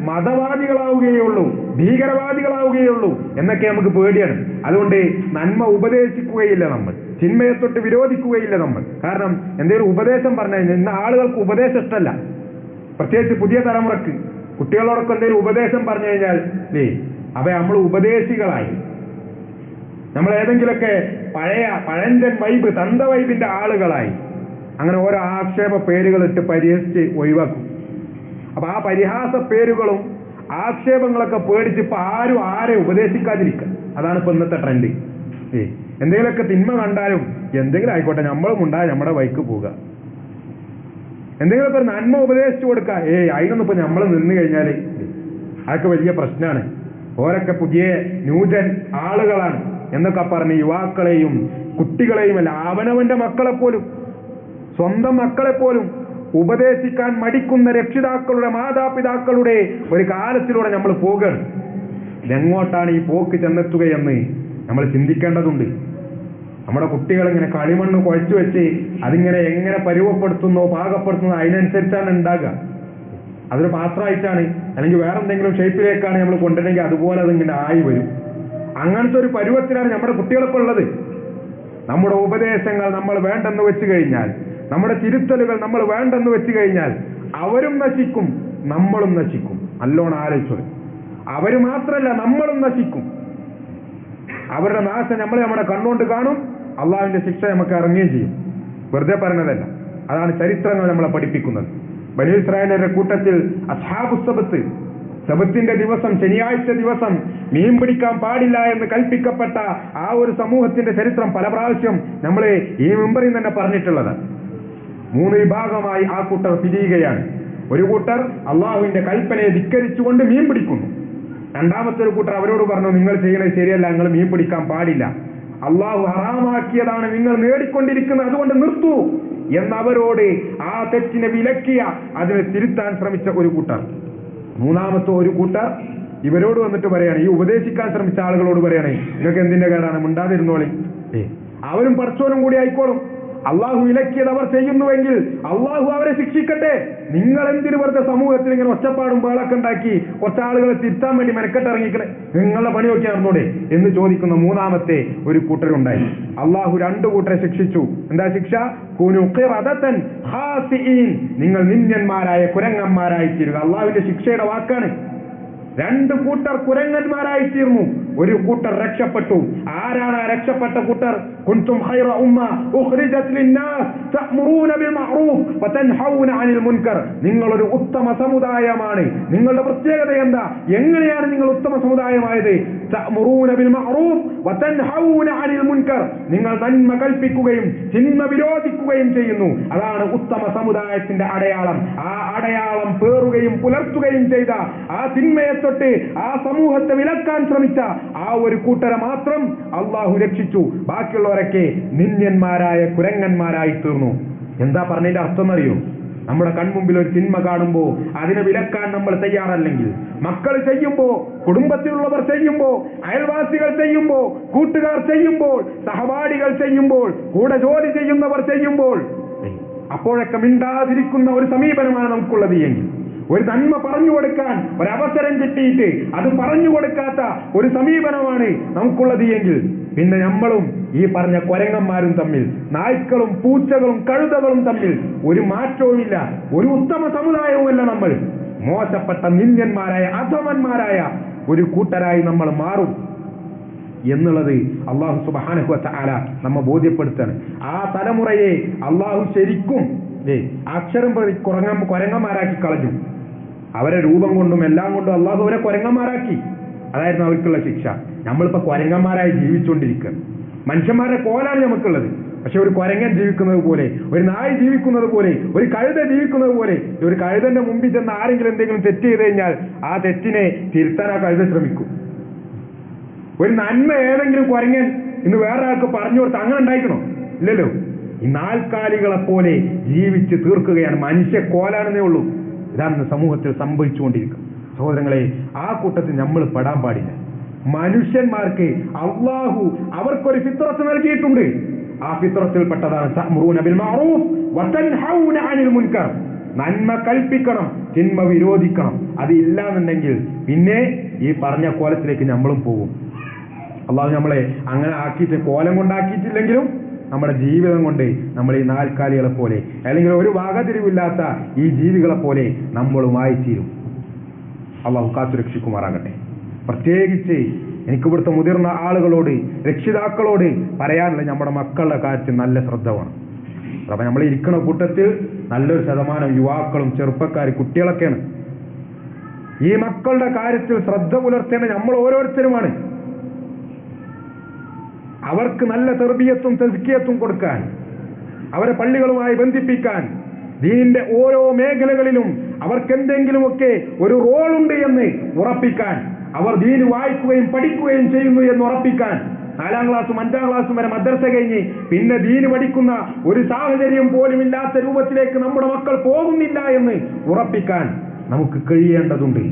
മതവാദികളാവുകയുള്ളൂ, ഭീകരവാദികളാവുകയുള്ളൂ എന്നൊക്കെ നമുക്ക് പേടിയാണ്. അതുകൊണ്ട് നന്മ ഉപദേശിക്കുകയില്ല നമ്മൾ, തിന്മയെ തൊട്ട് വിരോധിക്കുകയില്ല നമ്മൾ. കാരണം എന്തെങ്കിലും ഉപദേശം പറഞ്ഞു കഴിഞ്ഞാൽ ഇന്ന് ആളുകൾക്ക് ഉപദേശം ഇഷ്ടമല്ല. പ്രത്യേകിച്ച് പുതിയ തലമുറക്ക് കുട്ടികളോടൊക്കെ എന്തെങ്കിലും ഉപദേശം പറഞ്ഞു കഴിഞ്ഞാൽ അവ നമ്മൾ ഉപദേശികളായി, നമ്മൾ ഏതെങ്കിലുമൊക്കെ പഴഞ്ചൻ വൈബ്, തന്ത വൈബിന്റെ ആളുകളായി അങ്ങനെ ഓരോ ആക്ഷേപ പേരുകളിട്ട് പരിഹസിച്ച് ഒഴിവാക്കും. അപ്പൊ ആ പരിഹാസ പേരുകളും ആക്ഷേപങ്ങളൊക്കെ പേടിച്ച് ഇപ്പൊ ആരും ആരെ ഉപദേശിക്കാതിരിക്കുക, അതാണ് ഇപ്പൊ ഇന്നത്തെ ട്രെൻഡ്. എന്തെങ്കിലുമൊക്കെ തിന്മ കണ്ടാലും എന്തെങ്കിലും ആയിക്കോട്ടെ നമ്മളും ഉണ്ടായ നമ്മുടെ വഴിക്ക് പോവുക, എന്തെങ്കിലുമൊക്കെ നന്മ ഉപദേശിച്ചു കൊടുക്കുക, അതിനൊന്നും ഇപ്പൊ നമ്മൾ നിന്ന് കഴിഞ്ഞാല് അതൊക്കെ വലിയ പ്രശ്നമാണ്, ഓരൊക്കെ പുതിയ ന്യൂജൻ ആളുകളാണ് എന്നൊക്കെ പറഞ്ഞ് യുവാക്കളെയും കുട്ടികളെയും അല്ല, അവനവന്റെ മക്കളെപ്പോലും, സ്വന്തം മക്കളെപ്പോലും ഉപദേശിക്കാൻ മടിക്കുന്ന രക്ഷിതാക്കളുടെ, മാതാപിതാക്കളുടെ ഒരു കാലത്തിലൂടെ നമ്മൾ പോകുകയാണ്. ഇതെങ്ങോട്ടാണ് ഈ പോക്ക് ചെന്നെത്തുകയെന്ന് നമ്മൾ ചിന്തിക്കേണ്ടതുണ്ട്. നമ്മുടെ കുട്ടികൾ ഇങ്ങനെ കളിമണ്ണ് കുഴച്ചു വെച്ച് അതിങ്ങനെ എങ്ങനെ പരുവപ്പെടുത്തുന്നോ പാകപ്പെടുത്തുന്നോ അതിനനുസരിച്ചാണ് ഉണ്ടാകുക. അതൊരു പാത്രമായിട്ടാണ് അല്ലെങ്കിൽ വേറെ എന്തെങ്കിലും ഷേപ്പിലേക്കാണ് നമ്മൾ കൊണ്ടുവരണമെങ്കിൽ അതുപോലെ അതിങ്ങനെ ആയി വരും. അങ്ങനത്തെ ഒരു പരുവത്തിലാണ് നമ്മുടെ കുട്ടികളൊക്കെ ഉള്ളത്. നമ്മുടെ ഉപദേശങ്ങൾ നമ്മൾ വേണ്ടെന്ന് വെച്ച് കഴിഞ്ഞാൽ, നമ്മുടെ തിരുത്തലുകൾ നമ്മൾ വേണ്ടെന്ന് വെച്ച് കഴിഞ്ഞാൽ അവരും നശിക്കും, നമ്മളും നശിക്കും. നല്ലോണം ആലോചിച്ചത്. അവര് മാത്രമല്ല, നമ്മളും നശിക്കും. അവരുടെ നാശം നമ്മൾ നമ്മുടെ കണ്ണുകൊണ്ട് കാണും, അള്ളാഹുവിന്റെ ശിക്ഷ നമുക്ക് ഇറങ്ങുകയും ചെയ്യും. വെറുതെ പറഞ്ഞതല്ല, അതാണ് ചരിത്രങ്ങൾ നമ്മളെ പഠിപ്പിക്കുന്നത്. ബനൂ ഇസ്രായേലിന്റെ കൂട്ടത്തിൽ അസ്ഹാബു സബത്ത്, സബത്തിന്റെ ദിവസം, ശനിയാഴ്ച ദിവസം മീൻ പിടിക്കാൻ പാടില്ല എന്ന് കൽപ്പിക്കപ്പെട്ട ആ ഒരു സമൂഹത്തിന്റെ ചരിത്രം പല പ്രാവശ്യം നമ്മൾ ഈ മെമ്പറിൽ തന്നെ പറഞ്ഞിട്ടുള്ളത്. 3 വിഭാഗമായി ആ കൂട്ടർ പിരിയുകയാണ്. ഒരു കൂട്ടർ അള്ളാഹുവിന്റെ കൽപ്പനയെ ധിക്കരിച്ചുകൊണ്ട് മീൻ പിടിക്കുന്നു. രണ്ടാമത്തെ ഒരു കൂട്ടർ അവരോട് പറഞ്ഞു, നിങ്ങൾ ചെയ്യുന്നത് ശരിയല്ല, നിങ്ങൾ മീൻ പിടിക്കാൻ പാടില്ല, അള്ളാഹു ഹറാമാക്കിയതാണ് നിങ്ങൾ നേടിക്കൊണ്ടിരിക്കുന്നത്, അതുകൊണ്ട് നിർത്തൂ എന്നവരോട് ആ തെറ്റിനെ വിലക്കിയ, അതിനെ തിരുത്താൻ ശ്രമിച്ച ഒരു കൂട്ടർ. മൂന്നാമത്തെ ഒരു കൂട്ടർ ഇവരോട് വന്നിട്ട് പറയാണ്, ഈ ഉപദേശിക്കാൻ ശ്രമിച്ച ആളുകളോട് പറയണേ, നിങ്ങൾക്ക് എന്തിന്റെ കേടാണ്, മിണ്ടാതിരുന്നോളി, അവരും പടച്ചോനും കൂടി ആയിക്കോളും, അള്ളാഹു വിലക്കിയത് അവർ ചെയ്യുന്നുവെങ്കിൽ അള്ളാഹു അവരെ ശിക്ഷിക്കട്ടെ, നിങ്ങൾ എന്തിനു വെറുതെ സമൂഹത്തിൽ ഇങ്ങനെ ഒച്ചപ്പാടും ബഹളമൊക്കെ ഉണ്ടാക്കി കുറച്ചാളുകളെ തിരുത്താൻ വേണ്ടി മെനക്കെട്ടിറങ്ങിക്കണേ, നിങ്ങളുടെ പണി നോക്കി നടന്നോടെ എന്ന് ചോദിക്കുന്ന മൂന്നാമത്തെ ഒരു കൂട്ടരുണ്ടായി. അള്ളാഹു 2 കൂട്ടരെ ശിക്ഷിച്ചു. എന്താ ശിക്ഷ? കൂനു ഖിറദതൻ ഖാസിഈൻ, നിങ്ങൾ നിന്യന്മാരായ കുരങ്ങന്മാരായി തീരുക. അള്ളാഹുവിന്റെ ശിക്ഷയുടെ വാക്കാണ്. 2 കൂട്ടർ കുരങ്ങന്മാരായി തീർന്നു, ഒരു കൂട്ടർ രക്ഷപ്പെട്ടു. ആരാണ് ആ രക്ഷപ്പെട്ട കൂട്ടർ? കുൻതും ഖൈറ ഉമ്മ ഉഖ്രിജത് ലിന്നാസ് തഅ്മുറൂന ബിൽ മഅറൂഫ് വതൻഹൗന അനിൽ മുൻകർ. നിങ്ങൾ ഒരു ഉത്തമ സമുദായമാണ്. നിങ്ങളുടെ പ്രത്യേകത എന്താ? എങ്ങനെയാണ് നിങ്ങൾ ഉത്തമ സമുദായമായത്? തഅ്മുറൂന ബിൽ മഅറൂഫ് വതൻഹൗന അനിൽ മുൻകർ, നിങ്ങൾ നന്മ കൽപ്പിക്കുകയും തിന്മ വിരോധിക്കുകയും ചെയ്യുന്നു. അതാണ് ഉത്തമ സമുദായത്തിന്റെ അടയാളം. ആ അടയാളം പേറുകയും പുലർത്തുകയും ചെയ്ത, ആ തിന്മയെ തൊട്ട് ആ സമൂഹത്തെ വിലക്കാൻ ശ്രമിച്ച ആ ഒരു കൂട്ടരെ മാത്രം അള്ളാഹു രക്ഷിച്ചു. ബാക്കിയുള്ളവരൊക്കെ നിന്യന്മാരായ കുരങ്ങന്മാരായി തീർന്നു. എന്താ പറഞ്ഞതിന്റെ അർത്ഥം എന്നറിയോ? നമ്മുടെ കൺമുമ്പിൽ ഒരു തിന്മ കാണുമ്പോൾ അതിനെ വിലക്കാൻ നമ്മൾ തയ്യാറല്ലെങ്കിൽ, മക്കൾ ചെയ്യുമ്പോൾ, കുടുംബത്തിലുള്ളവർ ചെയ്യുമ്പോൾ, അയൽവാസികൾ ചെയ്യുമ്പോൾ, കൂട്ടുകാർ ചെയ്യുമ്പോൾ, സഹപാഠികൾ ചെയ്യുമ്പോൾ, കൂടെ ജോലി ചെയ്യുന്നവർ ചെയ്യുമ്പോൾ, അപ്പോഴൊക്കെ മിണ്ടാതിരിക്കുന്ന ഒരു സമീപനമാണ് നമുക്കുള്ളത് എങ്കിൽ, ഒരു നന്മ പറഞ്ഞു കൊടുക്കാൻ ഒരവസരം കിട്ടിയിട്ട് അത് പറഞ്ഞു കൊടുക്കാത്ത ഒരു സമീപനമാണ് നമുക്കുള്ളത് എങ്കിൽ, പിന്നെ നമ്മളും ഈ പറഞ്ഞ കൊരങ്ങന്മാരും തമ്മിൽ, നായ്ക്കളും പൂച്ചകളും കഴുതകളും തമ്മിൽ ഒരു മാറ്റവുമില്ല, ഒരു ഉത്തമ സമുദായവുമല്ല. നമ്മൾ മോശപ്പെട്ട നിന്ദ്യന്മാരായ അധമന്മാരായ ഒരു കൂട്ടരായി നമ്മൾ മാറും. എന്നുള്ളത് അള്ളാഹു സുബ്ഹാനഹു വ തആല നമ്മെ ബോധ്യപ്പെടുത്താണ്. ആ തലമുറയെ അള്ളാഹു ശരിക്കും അക്ഷരം പ്രതി കുരങ്ങന്മാരാക്കി കളഞ്ഞു. അവരെ രൂപം കൊണ്ടും എല്ലാം കൊണ്ടും അള്ളാഹു അവരെ കുരങ്ങന്മാരാക്കി. അതായിരുന്നു അവർക്കുള്ള ശിക്ഷ. നമ്മളിപ്പോ കുരങ്ങന്മാരായി ജീവിച്ചുകൊണ്ടിരിക്കുക. മനുഷ്യന്മാരുടെ കോലാണ് നമുക്കുള്ളത്. പക്ഷെ ഒരു കുരങ്ങൻ ജീവിക്കുന്നത് പോലെ, ഒരു നായ് ജീവിക്കുന്നത് പോലെ, ഒരു കഴുത ജീവിക്കുന്നത് പോലെ, ഒരു കഴുതന്റെ മുമ്പിൽ ചെന്ന് ആരെങ്കിലും എന്തെങ്കിലും തെറ്റ് ചെയ്ത് കഴിഞ്ഞാൽ ആ തെറ്റിനെ തിരുത്താൻ ആ കഴുത ശ്രമിക്കും. ഒരു നന്മ ഏതെങ്കിലും കുരങ്ങൻ ഇന്ന് വേറെ ആൾക്ക് പറഞ്ഞു കൊടുത്ത് അങ്ങനെ ഉണ്ടായിക്കണോ? ഇല്ലല്ലോ. ഈ നാൽക്കാലികളെ പോലെ ജീവിച്ച് തീർക്കുകയാണ്. മനുഷ്യ കോലാണെന്നേ ഉള്ളൂ. ഇതാണ് സമൂഹത്തിൽ സംഭവിച്ചുകൊണ്ടിരിക്കുന്നത്. സഹോദരങ്ങളെ, ആ കൂട്ടത്തിൽ നമ്മൾ പെടാൻ പാടില്ല. മനുഷ്യന്മാർക്ക് അള്ളാഹു അവർക്കൊരു ഫിത്രത്ത് നൽകിയിട്ടുണ്ട്. ആ ഫിത്രത്തിൽപ്പെട്ടതാണ് തഅ്മുറൂന ബിൽ മഅറൂഫ് വതൻഹൗന അനിൽ മുൻകർ. നന്മ കൽപ്പിക്കണം, തിന്മ വിരോധിക്കണം. അതില്ലാന്നുണ്ടെങ്കിൽ പിന്നെ ഈ പറഞ്ഞ കോലത്തിലേക്ക് നമ്മളും പോകും. അള്ളാഹു നമ്മളെ അങ്ങനെ ആക്കിയിട്ട് കോലം കൊണ്ടാക്കിയിട്ടില്ലെങ്കിലും നമ്മുടെ ജീവിതം കൊണ്ട് നമ്മൾ ഈ നാൽക്കാലികളെ പോലെ, അല്ലെങ്കിൽ ഒരു വകതിരിവില്ലാത്ത ഈ ജീവികളെ പോലെ നമ്മളുമായി തീരും. അള്ളാഹു കാത്തുരക്ഷിക്കുമാറാകട്ടെ. പ്രത്യേകിച്ച് എനിക്ക് ഇവിടുത്തെ മുതിർന്ന ആളുകളോട്, രക്ഷിതാക്കളോട് പറയാനുള്ള നമ്മുടെ മക്കളുടെ കാര്യത്തിൽ നല്ല ശ്രദ്ധ വേണം. അപ്പൊ നമ്മൾ ഇരിക്കുന്ന കൂട്ടത്തിൽ നല്ലൊരു ശതമാനം യുവാക്കളും ചെറുപ്പക്കാർ കുട്ടികളൊക്കെയാണ്. ഈ മക്കളുടെ കാര്യത്തിൽ ശ്രദ്ധ പുലർത്തേണ്ട നമ്മൾ ഓരോരുത്തരുമാണ്. അവർക്ക് നല്ല തെർബിയത്തും തസ്കിയത്തും കൊടുക്കാൻ, അവരെ പള്ളികളുമായി ബന്ധിപ്പിക്കാൻ, ദീനിന്റെ ഓരോ മേഖലകളിലും അവർക്ക് എന്തെങ്കിലുമൊക്കെ ഒരു റോളുണ്ട് എന്ന് ഉറപ്പിക്കാൻ, അവർ ദീന് വായിക്കുകയും പഠിക്കുകയും ചെയ്യുന്നു എന്ന് ഉറപ്പിക്കാൻ, 4ാം ക്ലാസ്സും 5ാം ക്ലാസ്സും വരെ മദ്രസ കഴിഞ്ഞ് പിന്നെ ദീന് പഠിക്കുന്ന ഒരു സാഹചര്യം പോലും ഇല്ലാത്ത രൂപത്തിലേക്ക് നമ്മുടെ മക്കൾ പോകുന്നില്ല എന്ന് ഉറപ്പിക്കാൻ നമുക്ക് കഴിയേണ്ടതുണ്ട്.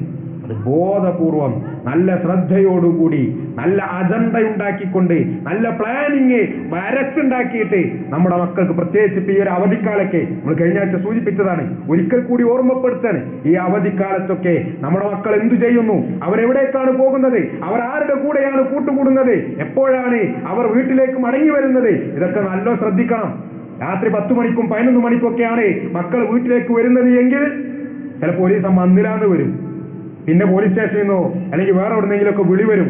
അത് ബോധപൂർവം നല്ല ശ്രദ്ധയോടുകൂടി നല്ല അജണ്ട ഉണ്ടാക്കിക്കൊണ്ട് നല്ല പ്ലാനിങ് വരച്ചുണ്ടാക്കിയിട്ട് നമ്മുടെ മക്കൾക്ക്, പ്രത്യേകിച്ച് ഈ ഒരു അവധിക്കാലൊക്കെ നമ്മൾ കഴിഞ്ഞ ആഴ്ച സൂചിപ്പിച്ചതാണ്, ഒരിക്കൽ കൂടി ഓർമ്മപ്പെടുത്താണ്. ഈ അവധിക്കാലത്തൊക്കെ നമ്മുടെ മക്കൾ എന്തു ചെയ്യുന്നു, അവരെവിടേക്കാണ് പോകുന്നത്, അവർ ആരുടെ കൂടെയാണ് കൂട്ടുകൂടുന്നത്, എപ്പോഴാണ് അവർ വീട്ടിലേക്ക് മടങ്ങി വരുന്നത്, ഇതൊക്കെ നല്ല ശ്രദ്ധിക്കണം. രാത്രി 10 മണിക്കും 11 മണിക്കൊക്കെയാണ് മക്കൾ വീട്ടിലേക്ക് വരുന്നത് എങ്കിൽ ചിലപ്പോൾ ഒരു ദിവസം മന്ദിരാന്ന് വരും, പിന്നെ പോലീസ് സ്റ്റേഷനിൽ നിന്നോ അല്ലെങ്കിൽ വേറെ എവിടെന്നെങ്കിലുമൊക്കെ വിളി വരും.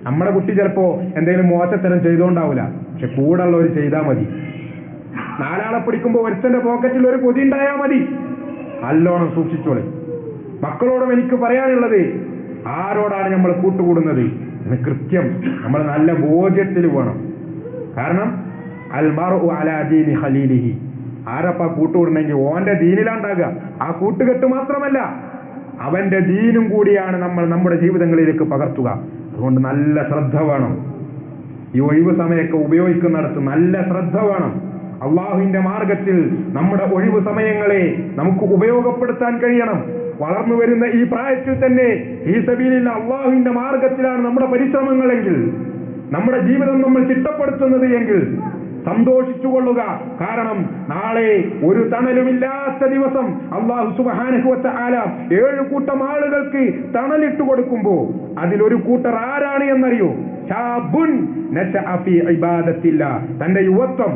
നമ്മുടെ കുട്ടി ചിലപ്പോ എന്തെങ്കിലും മോശത്തരം ചെയ്തോണ്ടാവില്ല, പക്ഷെ കൂടെ ഉള്ളവർ ചെയ്താൽ മതി. 4ആളെ പിടിക്കുമ്പോൾ ഒരുത്തന്റെ പോക്കറ്റിൽ ഒരു പൊതി ഉണ്ടായാൽ മതി. നല്ലോണം സൂക്ഷിച്ചോളെ. മക്കളോടും എനിക്ക് പറയാനുള്ളത്, ആരോടാണ് നമ്മൾ കൂട്ടുകൂടുന്നത് എന്ന് കൃത്യം നമ്മൾ നല്ല ബോധ്യത്തിൽ വേണം. കാരണം അൽ മർഉ അലാ ദീനി ഖലീലിഹി, ആരപ്പ കൂട്ടുകൂടണമെങ്കിൽ ഓന്റെ ദീനിലാണ്ടാകുക. ആ കൂട്ടുകെട്ട് മാത്രമല്ല, അവന്റെ ദീനും കൂടിയാണ് നമ്മൾ നമ്മുടെ ജീവിതങ്ങളിലേക്ക് പകർത്തുക. അതുകൊണ്ട് നല്ല ശ്രദ്ധ വേണം. ഈ ഒഴിവ് സമയമൊക്കെ ഉപയോഗിക്കുന്നിടത്ത് നല്ല ശ്രദ്ധ വേണം. അള്ളാഹുവിന്റെ മാർഗത്തിൽ നമ്മുടെ ഒഴിവ് സമയങ്ങളെ നമുക്ക് ഉപയോഗപ്പെടുത്താൻ കഴിയണം. വളർന്നു വരുന്ന ഈ പ്രായത്തിൽ തന്നെ ഈ സബീലിൽ അള്ളാഹുവിന്റെ മാർഗത്തിലാണ് നമ്മുടെ പരിശ്രമങ്ങളെങ്കിൽ, നമ്മുടെ ജീവിതം നമ്മൾ ചിട്ടപ്പെടുത്തുന്നത് എങ്കിൽ സന്തോഷിച്ചുകൊള്ളുക. കാരണം നാളെ ഒരു തണലുമില്ലാത്ത ദിവസം അല്ലാഹു സുബ്ഹാനഹു വ തആല 7 കൂട്ടം ആളുകൾക്ക് തണലിട്ട് കൊടുക്കുമ്പോ അതിലൊരു കൂട്ടർ ആരാണ് എന്നറിയോ? ശാബുൻ നശഅ ഫീ ഇബാദത്തില്ലാ. തന്റെ യുവത്വം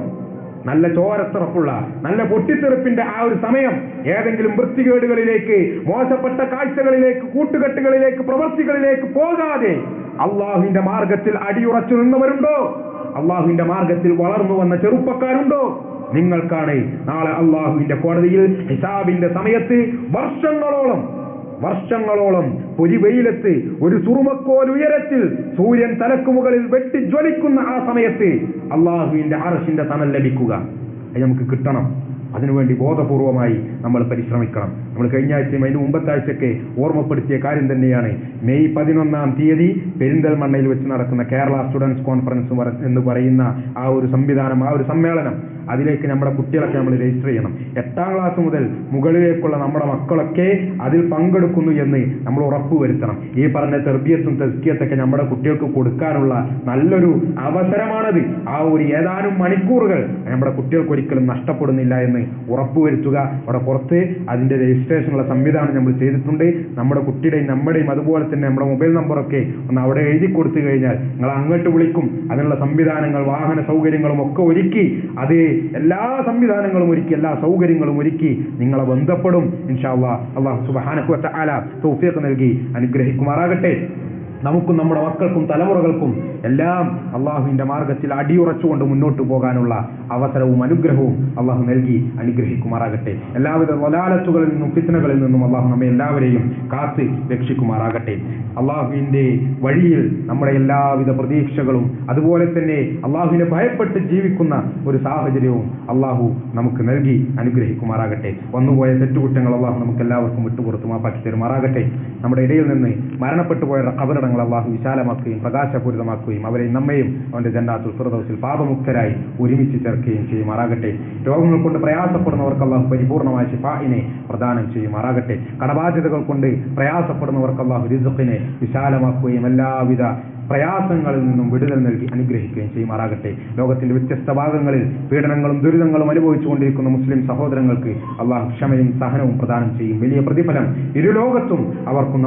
നല്ല ചോരത്തിറപ്പുള്ള, നല്ല പൊട്ടിത്തെറിപ്പിന്റെ ആ ഒരു സമയം ഏതെങ്കിലും വൃത്തികേടുകളിലേക്ക്, മോശപ്പെട്ട കാഴ്ചകളിലേക്ക്, കൂട്ടുകെട്ടുകളിലേക്ക്, പ്രവൃത്തികളിലേക്ക് പോകാതെ അള്ളാഹുവിന്റെ മാർഗത്തിൽ അടിയുറച്ചു നിന്നവരുണ്ടോ? അള്ളാഹുവിന്റെ മാർഗത്തിൽ വളർന്നു വന്ന ചെറുപ്പക്കാരുണ്ടോ? നിങ്ങൾക്കാണ് നാളെ അള്ളാഹുവിന്റെ കോടതിയിൽ ഹിസാബിന്റെ സമയത്ത് വർഷങ്ങളോളം പൊരിവെയിലത്ത് ഒരു സുറുമക്കോൽ ഉയരത്തിൽ സൂര്യൻ തലക്കു മുകളിൽ വെട്ടി ജ്വലിക്കുന്ന ആ സമയത്ത് അള്ളാഹുവിന്റെ അർശിന്റെ തണൽ ലഭിക്കുക. അത് നമുക്ക് കിട്ടണം. അതിനുവേണ്ടി ബോധപൂർവമായി നമ്മൾ പരിശ്രമിക്കണം. നമ്മൾ കഴിഞ്ഞ ആഴ്ചയും അതിന് മുമ്പത്തെ ആഴ്ചയൊക്കെ ഓർമ്മപ്പെടുത്തിയ കാര്യം തന്നെയാണ്. മെയ് 11-ാം തീയതി പെരിന്തൽമണ്ണയിൽ വെച്ച് നടക്കുന്ന കേരള സ്റ്റുഡൻസ് കോൺഫറൻസ് എന്ന് പറയുന്ന ആ ഒരു സംവിധാനം, ആ ഒരു സമ്മേളനം, അതിലേക്ക് നമ്മുടെ കുട്ടികളൊക്കെ നമ്മൾ രജിസ്റ്റർ ചെയ്യണം. 8ാം ക്ലാസ് മുതൽ മുകളിലേക്കുള്ള നമ്മുടെ മക്കളൊക്കെ അതിൽ പങ്കെടുക്കുന്നു എന്ന് നമ്മൾ ഉറപ്പുവരുത്തണം. ഈ പറഞ്ഞ തെർബിയത്തും തസ്കിയത്തൊക്കെ നമ്മുടെ കുട്ടികൾക്ക് കൊടുക്കാനുള്ള നല്ലൊരു അവസരമാണത്. ആ ഒരു ഏതാനും മണിക്കൂറുകൾ നമ്മുടെ കുട്ടികൾക്ക് ഒരിക്കലും നഷ്ടപ്പെടുന്നില്ല എന്ന് ഉറപ്പുവരുത്തുക. അവിടെ പുറത്ത് അതിന്റെ രജിസ്ട്രേഷനുള്ള സംവിധാനം നമ്മൾ ചെയ്തിട്ടുണ്ട്. നമ്മുടെ കുട്ടിയുടെയും നമ്മുടെയും അതുപോലെ തന്നെ നമ്മുടെ മൊബൈൽ നമ്പറൊക്കെ ഒന്ന് അവിടെ എഴുതി കൊടുത്തു കഴിഞ്ഞാൽ നിങ്ങൾ അങ്ങോട്ട് വിളിക്കും. അതിനുള്ള സംവിധാനങ്ങൾ, വാഹന സൗകര്യങ്ങളും ഒക്കെ ഒരുക്കി, അത് എല്ലാ സംവിധാനങ്ങളും ഒരുക്കി, എല്ലാ സൗകര്യങ്ങളും ഒരുക്കി നിങ്ങളെ ബന്ധപ്പെടും. ഇൻഷാ അല്ലാഹ്. അല്ലാഹു സുബ്ഹാനഹു വ തആല തൗഫീഖ് നൽകി അനുഗ്രഹിക്കുമാറാകട്ടെ. നമുക്കും നമ്മുടെ മക്കൾക്കും തലമുറകൾക്കും എല്ലാം അള്ളാഹുവിന്റെ മാർഗത്തിൽ അടിയുറച്ചുകൊണ്ട് മുന്നോട്ട് പോകാനുള്ള അവസരവും അനുഗ്രഹവും അള്ളാഹു നൽകി അനുഗ്രഹിക്കുമാറാകട്ടെ. എല്ലാവിധ വലാലത്തുകളിൽ നിന്നും ഫിത്നകളിൽ നിന്നും അള്ളാഹു നമ്മെ എല്ലാവരെയും കാത്ത് രക്ഷിക്കുമാറാകട്ടെ. അള്ളാഹുവിന്റെ വഴിയിൽ നമ്മുടെ എല്ലാവിധ പ്രതീക്ഷകളും അതുപോലെ തന്നെ അള്ളാഹുവിനെ ഭയപ്പെട്ട് ജീവിക്കുന്ന ഒരു സാഹചര്യവും അള്ളാഹു നമുക്ക് നൽകി അനുഗ്രഹിക്കുമാറാകട്ടെ. വന്നുപോയ തെറ്റുകുറ്റങ്ങൾ അള്ളാഹു നമുക്ക് എല്ലാവർക്കും വിട്ടുപുറത്ത് മാപ്പാക്കി തരുമാറാകട്ടെ. നമ്മുടെ ഇടയിൽ നിന്ന് മരണപ്പെട്ടു പോയ ഖബറിടങ്ങൾ അള്ളാഹു വിശാലമാക്കുകയും പ്രകാശപൂരിതമാക്കുകയും അവരെ നമ്മയും അവന്റെ ജന്നാത്തുൽ ഫിർദൗസിൽ പാപമുക്തരായി ഒരുമിച്ച് ചേർക്കുകയും ചെയ്യുമാറാകട്ടെ. രോഗങ്ങൾ കൊണ്ട് പ്രയാസപ്പെടുന്നവർക്ക് അള്ളാഹു പരിപൂർണമായ ശിഫാഇനെ പ്രദാനം ചെയ്യുമാറാകട്ടെ. കടബാധ്യതകൾ കൊണ്ട് പ്രയാസപ്പെടുന്നവർക്ക് അള്ളാഹു റിസ്ഖിനെ വിശാലമാക്കുകയും എല്ലാവിധ പ്രയാസങ്ങളിൽ നിന്നും വിടുതൽ നൽകി അനുഗ്രഹിക്കുകയും ചെയ്യുമാറാകട്ടെ. ലോകത്തിന്റെ വ്യത്യസ്ത ഭാഗങ്ങളിൽ പീഡനങ്ങളും ദുരിതങ്ങളും അനുഭവിച്ചുകൊണ്ടിരിക്കുന്ന മുസ്ലിം സഹോദരങ്ങൾക്ക് അള്ളാഹു ക്ഷമയും സഹനവും പ്രദാനം ചെയ്യും. വലിയ പ്രതിഫലം ഇരുലോകത്തും അവർക്കും